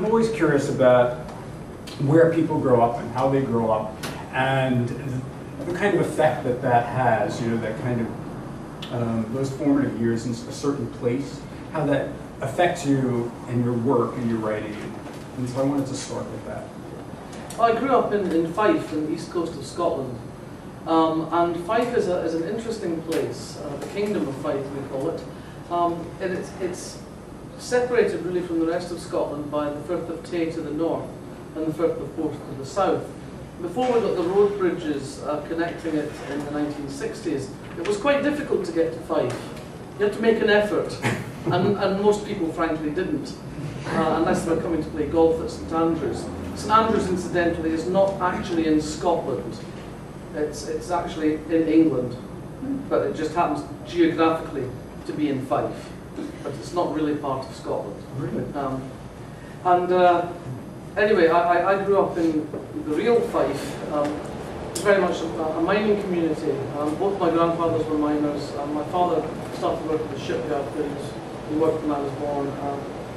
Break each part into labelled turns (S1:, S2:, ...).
S1: I'm always curious about where people grow up and how they grow up, and the kind of effect that that has, you know, that kind of, those formative years in a certain place, how that affects you and your work and your writing. And so I wanted to start with that.
S2: Well, I grew up in Fife, in the east coast of Scotland. And Fife is an interesting place, the Kingdom of Fife we call it. And it's separated really from the rest of Scotland by the Firth of Tay to the north and the Firth of Forth to the south. Before we got the road bridges connecting it in the 1960s, it was quite difficult to get to Fife. You had to make an effort, and most people frankly didn't, unless they were coming to play golf at St Andrews. St Andrews, incidentally, is not actually in Scotland. It's actually in England, but it just happens geographically to be in Fife. But it's not really part of Scotland.
S1: Really?
S2: Anyway, I grew up in the real Fife. It's very much a mining community. Both my grandfathers were miners. My father started working at the shipyard. He worked when I was born.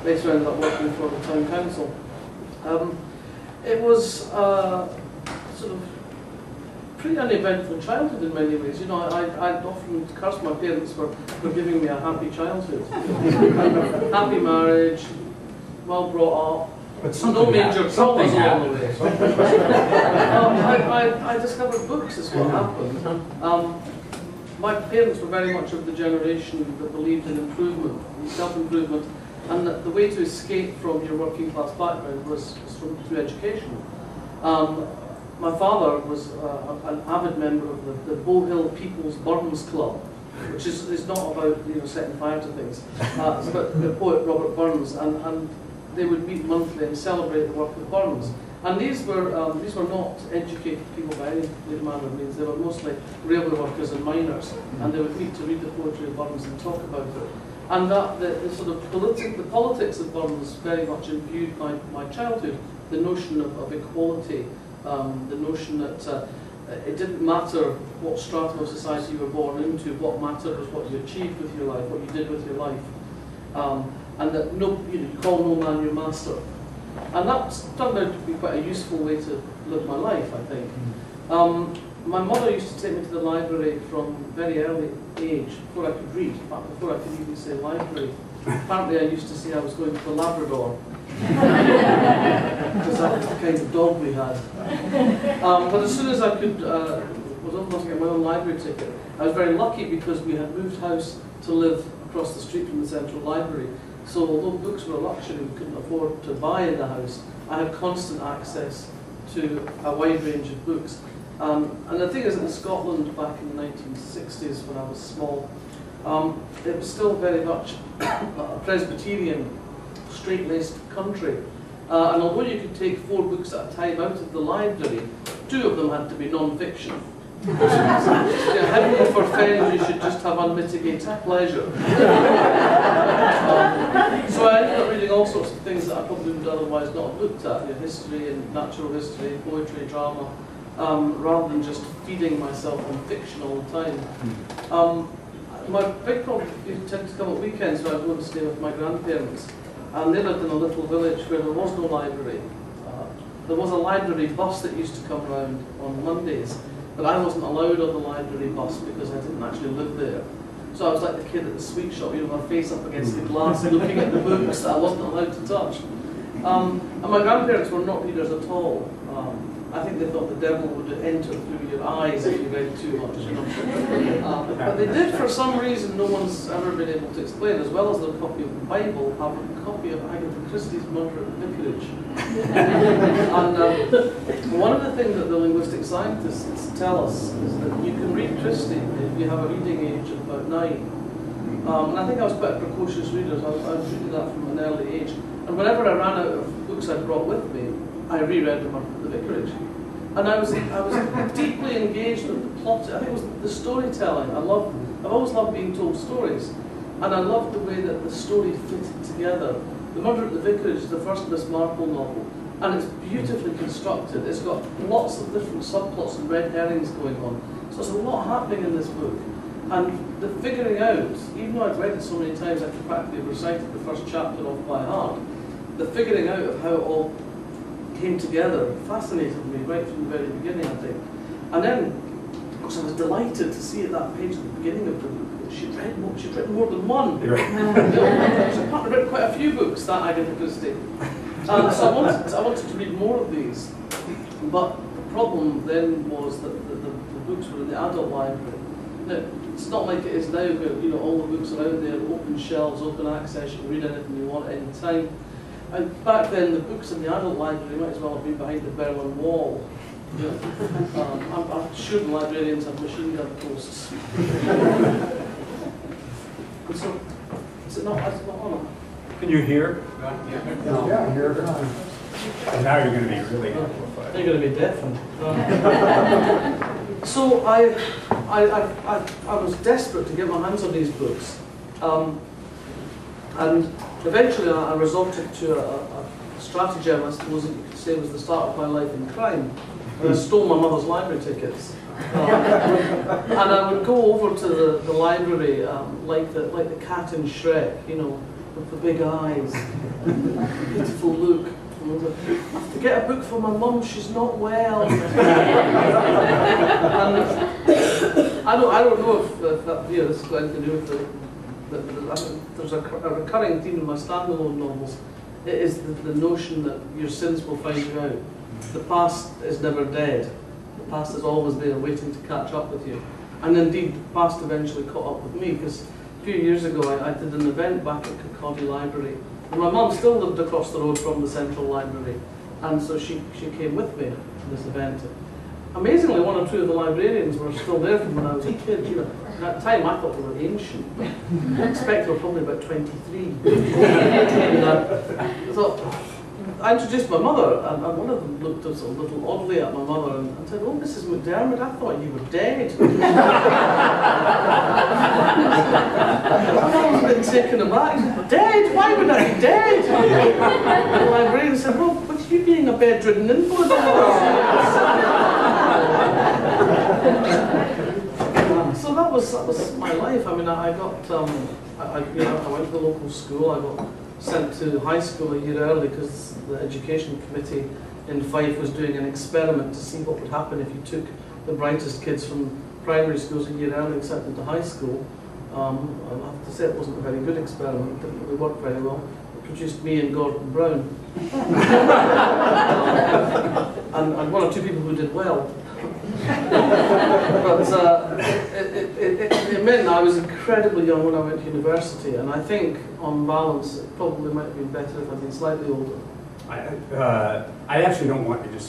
S2: Later ended up working for the town council. It was sort of pretty uneventful childhood in many ways. You know, I'd often curse my parents for giving me a happy childhood. Happy marriage, well brought up, but no major traumas along the way. I discovered books is what happened. My parents were very much of the generation that believed in improvement, self-improvement, and that the way to escape from your working class background was through education. My father was an avid member of the Bow Hill People's Burns Club, which is not about, you know, setting fire to things. It's about the poet Robert Burns, and they would meet monthly and celebrate the work of Burns. And these were not educated people by any manner of means. They were mostly railway workers and miners, and they would meet to read the poetry of Burns and talk about it. And that the sort of the politics of Burns very much imbued my childhood. The notion of equality, the notion that it didn't matter what stratum of society you were born into. What mattered was what you achieved with your life, what you did with your life, and that you call no man your master. And that's turned out to be quite a useful way to live my life, I think. My mother used to take me to the library from a very early age, before I could read, in fact, before I could even say library. Apparently I used to say I was going to the Labrador, because that was the kind of dog we had. But as soon as I could, was able to get my own library ticket, I was very lucky because we had moved house to live across the street from the Central Library. So although books were a luxury we couldn't afford to buy in the house, I had constant access to a wide range of books. And the thing is, in Scotland back in the 1960s, when I was small, it was still very much a Presbyterian, straight-laced country. And although you could take 4 books at a time out of the library, 2 of them had to be non-fiction. Heaven forfend you should just have unmitigated pleasure. So I ended up reading all sorts of things that I probably would otherwise not have looked at, you know, history and natural history, poetry, drama, rather than just feeding myself on fiction all the time. My big problem, you tend to come at weekends, so I was going to stay with my grandparents, and they lived in a little village where there was no library. There was a library bus that used to come around on Mondays, but I wasn't allowed on the library bus because I didn't actually live there. So I was like the kid at the sweet shop, you know, my face up against the glass looking at the books that I wasn't allowed to touch. And my grandparents were not readers at all. I think they thought the devil would enter through your eyes if you read too much, you know. But they did, for some reason, no one's ever been able to explain, as well as their copy of the Bible, have a copy of Agatha Christie's Murder at the Vicarage. And one of the things that the linguistic scientists tell us is that you can read Christie if you have a reading age of about 9. And I think I was quite a precocious reader, so I was reading that from an early age. And whenever I ran out of books I brought with me, I reread them at the Vicarage. And I was deeply engaged with the plot. I think it was the storytelling. I've always loved being told stories. And I loved the way that the story fitted together. The Murder at the Vicarage is the first Miss Marple novel. And it's beautifully constructed. It's got lots of different subplots and red herrings going on. So there's a lot happening in this book. And the figuring out, even though I've read it so many times, I could practically recited the first chapter off by heart. the figuring out of how it all came together fascinated me right from the very beginning, I think. And then, of course, I was delighted to see at that page at the beginning of the book that she'd written more than one. She'd written quite a few books, that Agatha Christie. So I wanted to read more of these. But the problem then was that the books were in the adult library. Now, it's not like it is now, where all the books are out there, open shelves, open access, you can read anything you want at any time. And back then, the books in the adult library might as well have been behind the Berlin Wall. I'm sure the librarians have machine gun posts. So, is it not on?
S1: Can you hear?
S3: No. Yeah, I hear it.
S1: And now you're going to be really amplified.
S2: You're going to be deafened. So I was desperate to get my hands on these books. And eventually I resorted to a stratagem, I suppose you could say was the start of my life in crime. And I stole my mother's library tickets. And I would go over to the library like the cat in Shrek, with the big eyes, the beautiful look. I have to get a book for my mum, she's not well. And I don't know if that, this is going to do with there's a recurring theme in my standalone novels. It is the notion that your sins will find you out. The past is never dead. The past is always there waiting to catch up with you. And indeed, the past eventually caught up with me, because a few years ago I did an event back at Kirkcaldy Library. And my mum still lived across the road from the Central Library. And so she came with me to this event. Amazingly, one or two of the librarians were still there from when I was a kid. At that time, I thought they were ancient. I expect they were probably about 23. So I introduced my mother, and one of them looked a little oddly at my mother and said, "Oh, Mrs. McDermid, I thought you were dead." I was a bit taken aback. "Dead? Why would I be dead?" And the librarian said, "Well, with you being a bedridden invalid." So that was my life. I mean, I got I went to the local school. I got sent to high school a year early because the education committee in Fife was doing an experiment to see what would happen if you took the brightest kids from primary schools a year early and sent them to high school. I have to say it wasn't a very good experiment. It didn't really work very well. It produced me and Gordon Brown. and one or two people who did well. But it meant I was incredibly young when I went to university, and I think, on balance, it probably might have been better if I'd been slightly older.
S1: I actually don't want you to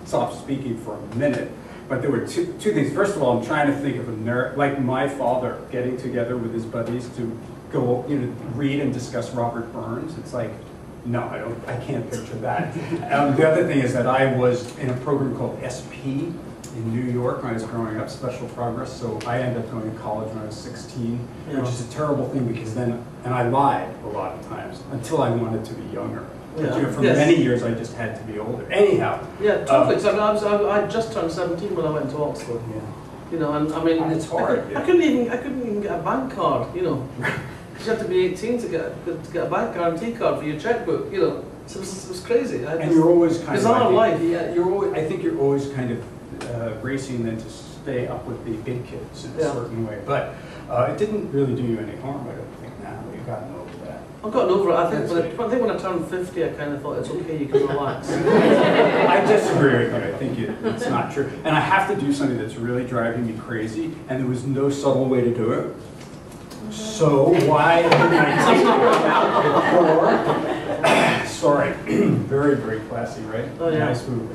S1: stop speaking for a minute, but there were two things. First of all, I'm trying to think of a nerd, like my father getting together with his buddies to go, read and discuss Robert Burns. It's like, no, I can't picture that. The other thing is that I was in a program called SP in New York when I was growing up, Special Progress, so I ended up going to college when I was 16, which is a terrible thing because then, and I lied a lot of times until I wanted to be younger. But, for many years I just had to be older. Anyhow.
S2: Yeah, totally. I just turned 17 when I went to Oxford.
S1: Yeah.
S2: And I mean,
S1: it's hard.
S2: I couldn't even get a bank card, because you have to be 18 to get a bank guarantee card for your checkbook, So it was crazy.
S1: And you're always kind
S2: bizarre
S1: of
S2: life.
S1: Yeah, I think you're always kind of racing then to stay up with the big kids in a certain way. But it didn't really do you any harm, I don't think, now. You've gotten over that.
S2: I've gotten over it. I think when I turned 50, I kind of thought it's okay, you can relax.
S1: I disagree with you. I think it's not true. And I have to do something that's really driving me crazy, and there was no subtle way to do it. So why didn't I take it out before? Sorry. Very, very classy, right?
S2: Oh, yeah.
S1: Nice move.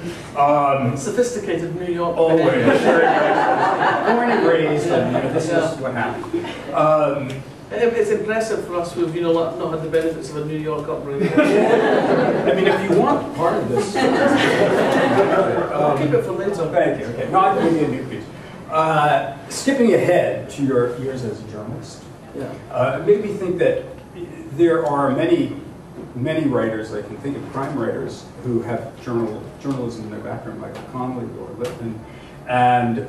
S2: Sophisticated New York.
S1: Always. Born and raised, and this is what happened.
S2: It's impressive for us who've not had the benefits of a New York upbringing.
S1: I mean, if you want part of this,
S2: I'll keep it for later.
S1: Thank you. Okay, no, I'll give you a new piece. Skipping ahead to your years as a journalist, it made me think that there are many writers, I can think of crime writers, who have journalism in their background, like Connolly or Lipton, and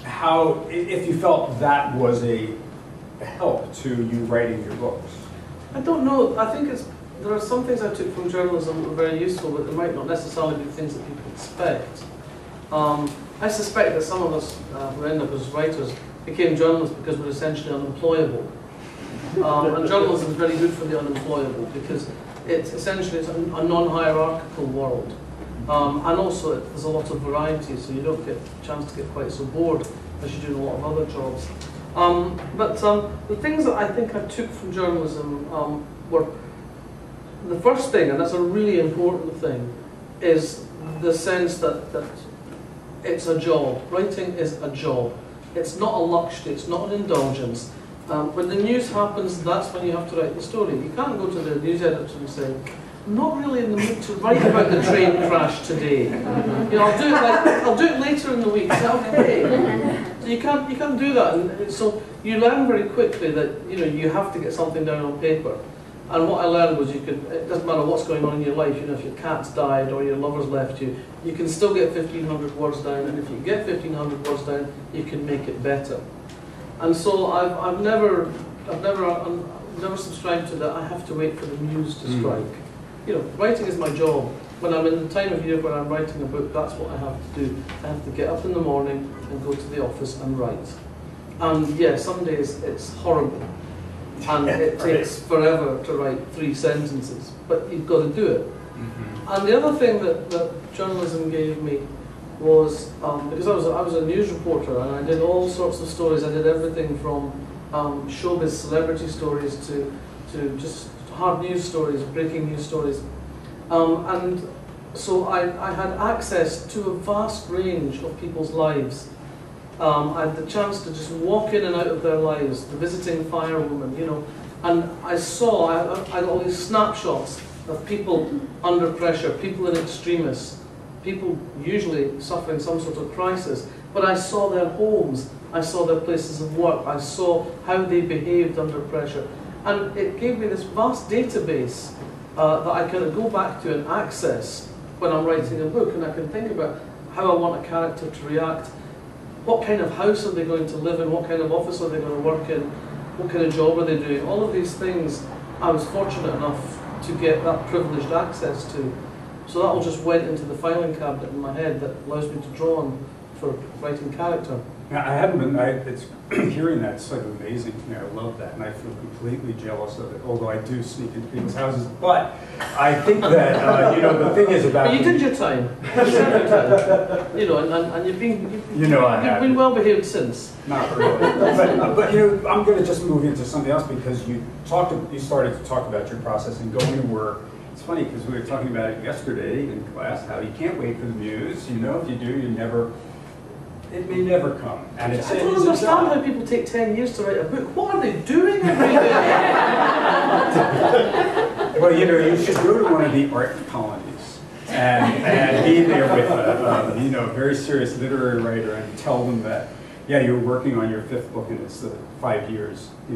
S1: how, if you felt that was a help to you writing your books.
S2: I don't know. I think it's there are some things I took from journalism that were very useful, but they might not necessarily be things that people expect. I suspect that some of us who end up as writers became journalists because we're essentially unemployable. And journalism is very good for the unemployable because it's essentially a non-hierarchical world. And also there's a lot of variety, so you don't get a chance to get quite so bored as you do in a lot of other jobs. But the things that I think I took from journalism were, the first thing, and that's a really important thing, is the sense that it's a job. Writing is a job. It's not a luxury, it's not an indulgence. When the news happens, that's when you have to write the story. You can't go to the news editor and say, I'm not really in the mood to write about the train crash today. You know, I'll do it later in the week. Is that okay? So you can't do that. And so you learn very quickly that you have to get something down on paper. And what I learned was it doesn't matter what's going on in your life, if your cat's died or your lover's left you, you can still get 1,500 words down, and if you get 1,500 words down, you can make it better. And so I've never subscribed to that. I have to wait for the muse to strike. Writing is my job. When I'm in the time of year when I'm writing a book, that's what I have to do. I have to get up in the morning and go to the office and write. And yeah, some days it's horrible. And it takes forever to write 3 sentences, but you've got to do it. And the other thing that journalism gave me was, because I was a news reporter and I did all sorts of stories. I did everything from showbiz celebrity stories to just hard news stories, breaking news stories. And so I had access to a vast range of people's lives. I had the chance to just walk in and out of their lives, the visiting firewoman, and I had all these snapshots of people under pressure, people in extremis, people usually suffering some sort of crisis, but I saw their homes, I saw their places of work, I saw how they behaved under pressure, and it gave me this vast database that I can go back to and access when I'm writing a book, and I can think about how I want a character to react. What kind of house are they going to live in? What kind of office are they going to work in? What kind of job are they doing? All of these things I was fortunate enough to get that privileged access to. So that all just went into the filing cabinet in my head that allows me to draw on for writing character.
S1: Yeah, I haven't been, it's hearing that's like amazing to me. I love that, and I feel completely jealous of it, although I do sneak into people's houses. But I think that, the thing is about...
S2: But you did your time. You served your time. And you've been... You've been well behaved since.
S1: Not really. but I'm going to just move into something else because you started to talk about your process and going to work. It's funny because we were talking about it yesterday in class, how you can't wait for the muse. If you do, it may never come. And
S2: I don't understand how people take 10 years to write a book. What are they doing every day?
S1: Well, you should go to one of the art colonies and be there with a very serious literary writer and tell them that, yeah, you're working on your 5th book and it's 5 years. I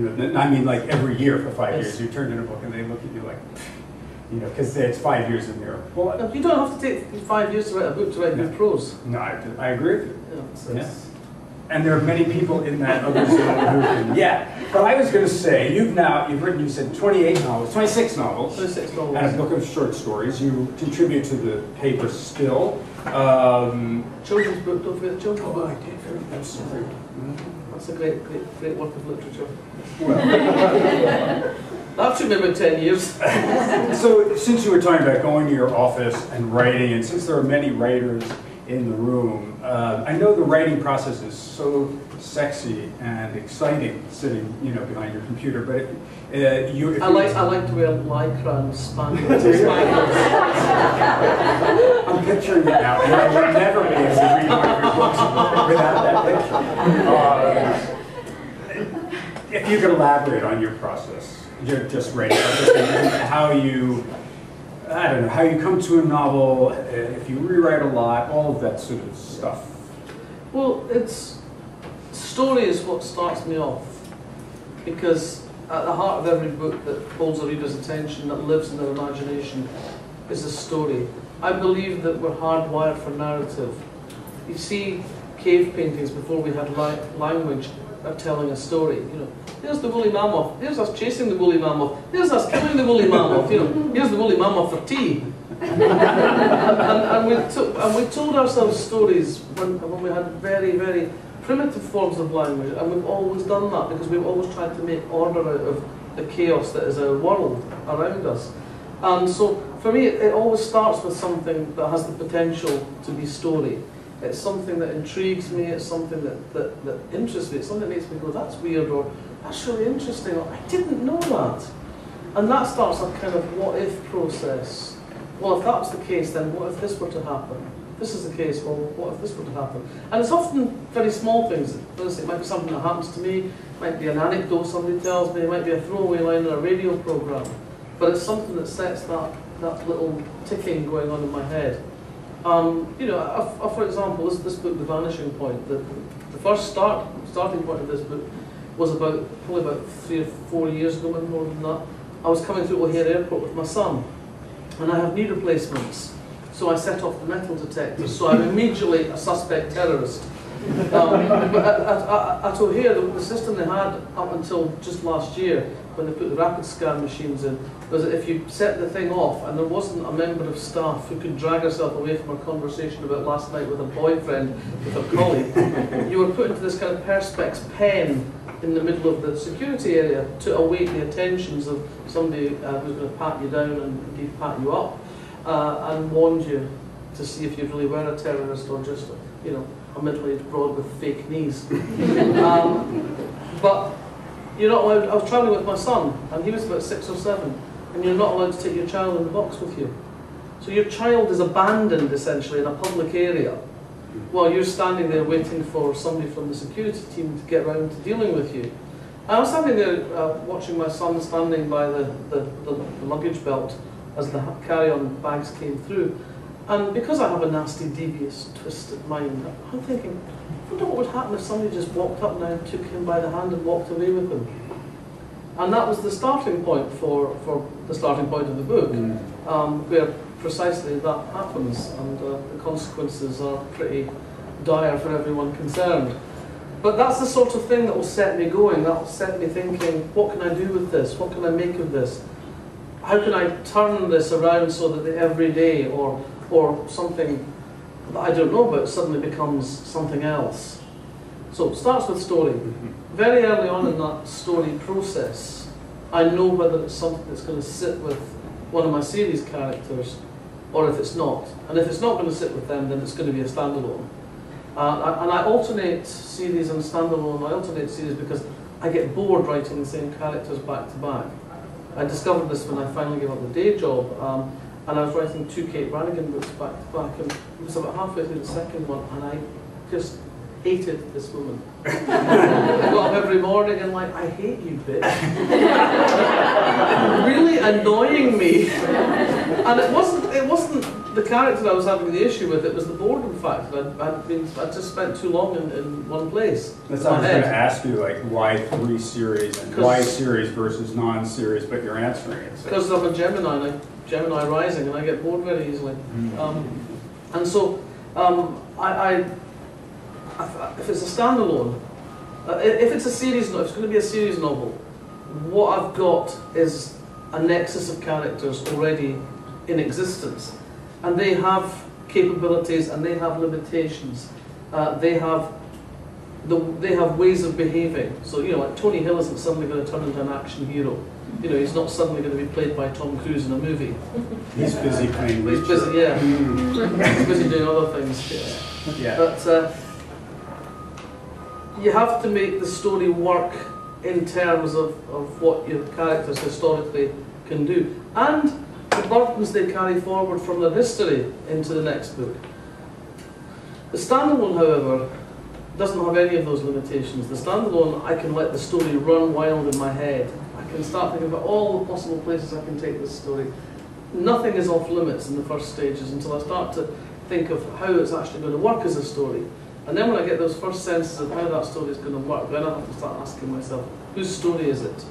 S1: mean, like every year for 5 years, you turn in a book and they look at you like, because it's 5 years in there.
S2: Well, you don't have to take 5 years to write a book to write good prose.
S1: No, I agree with you.
S2: Yes.
S1: And there are many people in that other zone who can, But I was going to say, you've written, you said 26 novels. 26 novels. And a book of short stories. You contribute to the paper still.
S2: Children's book, don't forget the children's book.
S1: I did.
S2: That's a great work of literature.
S1: Well.
S2: That took me about 10 years.
S1: So, since you were talking about going to your office and writing, and since there are many writers in the room, I know the writing process is so sexy and exciting sitting, behind your computer. But I
S2: like to wear lycra and spangles.
S1: I'm picturing it now, and I would never be able to read one of your books without that picture. If you could elaborate on your process. You're just writing how you come to a novel, if you rewrite a lot, all of that sort of stuff.
S2: Well, story is what starts me off, because at the heart of every book that holds a reader's attention, that lives in their imagination, is a story. I believe that we're hardwired for narrative. You see, cave paintings before we had language of telling a story. You know, here's the woolly mammoth, here's us chasing the woolly mammoth, here's us killing the woolly mammoth, you know, here's the woolly mammoth for tea. and we told ourselves stories when we had very, very primitive forms of language, and we've always done that because we've always tried to make order out of the chaos that is our world around us. And so, for me, it always starts with something that has the potential to be story. It's something that intrigues me, it's something that interests me, it's something that makes me go, that's weird, or that's really interesting, or I didn't know that. And that starts a kind of what-if process. Well, if that's the case, then what if this were to happen? If this is the case, well, what if this were to happen? And it's often very small things. For instance, it might be something that happens to me, it might be an anecdote somebody tells me, it might be a throwaway line in a radio program. But it's something that sets that little ticking going on in my head. You know, for example, this book, The Vanishing Point, the first starting point of this book was probably about 3 or 4 years ago, maybe more than that. I was coming through O'Hare Airport with my son, and I have knee replacements. So I set off the metal detectors, so I'm immediately a suspect terrorist. But at O'Hare, the system they had up until just last year, when they put the rapid scan machines in, was that if you set the thing off and there wasn't a member of staff who could drag herself away from a conversation about last night with a boyfriend with a colleague, you were put into this kind of perspex pen in the middle of the security area to await the attentions of somebody who's going to pat you down and indeed pat you up and warned you to see if you really were a terrorist or just, you know, a middle-aged broad with fake knees. But you're not allowed, I was travelling with my son, and he was about 6 or 7, and you're not allowed to take your child in the box with you. So your child is abandoned, essentially, in a public area, while you're standing there waiting for somebody from the security team to get round to dealing with you. I was standing there watching my son standing by the luggage belt as the carry-on bags came through. And because I have a nasty, devious, twisted mind, I'm thinking, I wonder what would happen if somebody just walked up now and took him by the hand and walked away with him. And that was the starting point for the starting point of the book, where precisely that happens, and the consequences are pretty dire for everyone concerned. But that's the sort of thing that will set me going, that will set me thinking, what can I do with this? What can I make of this? How can I turn this around so that the everyday or something that I don't know about suddenly becomes something else? So it starts with story. Very early on in that story process, I know whether it's something that's going to sit with one of my series characters or if it's not. And if it's not going to sit with them, then it's going to be a standalone. And I alternate series and standalone. I alternate series because I get bored writing the same characters back to back. I discovered this when I finally gave up the day job, and I was writing 2 Kate Brannigan books back to back, and it was about halfway through the second one, and I just hated this woman. I got up every morning and like, I hate you, bitch. Really annoying me. And it wasn't the character I was having the issue with, it was the boredom factor. I'd just spent too long in one place.
S1: That's what I was going to ask you, like, why 3 series and why series versus non-series, but you're answering it. So.
S2: Because I'm a Gemini, Gemini rising, and I get bored very easily. And so, if it's a standalone, if it's a series, if it's going to be a series novel, what I've got is a nexus of characters already in existence, and they have capabilities and they have limitations. They have ways of behaving. So you know, like Tony Hill isn't suddenly going to turn into an action hero. You know, he's not suddenly going to be played by Tom Cruise in a movie.
S1: He's busy playing Reacher.
S2: He's busy, yeah. He's busy doing other things. Yeah. But you have to make the story work in terms of what your characters historically can do, and the burdens they carry forward from their history into the next book. The standalone, however, doesn't have any of those limitations. The standalone, I can let the story run wild in my head. I can start thinking about all the possible places I can take this story. Nothing is off limits in the first stages until I start to think of how it's actually going to work as a story. And then when I get those first senses of how that story is going to work, then I have to start asking myself, whose story is it?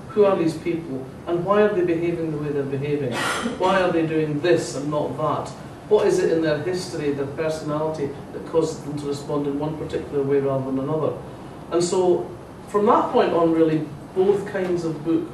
S2: Who are these people? And why are they behaving the way they're behaving? Why are they doing this and not that? what is it in their history, their personality, that causes them to respond in one particular way rather than another. And so, from that point on, really, both kinds of book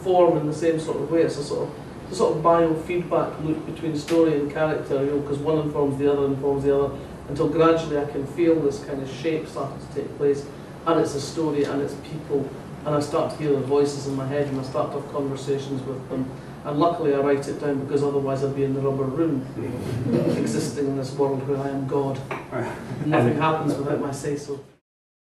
S2: form in the same sort of way. It's a sort of biofeedback loop between story and character, because one informs the other, until gradually I can feel this kind of shape starting to take place, and it's a story and it's people, and I start to hear their voices in my head, and I start to have conversations with them. And luckily I write it down, because otherwise I'd be in the rubber room, existing in this world where I am God. Nothing happens without my say-so.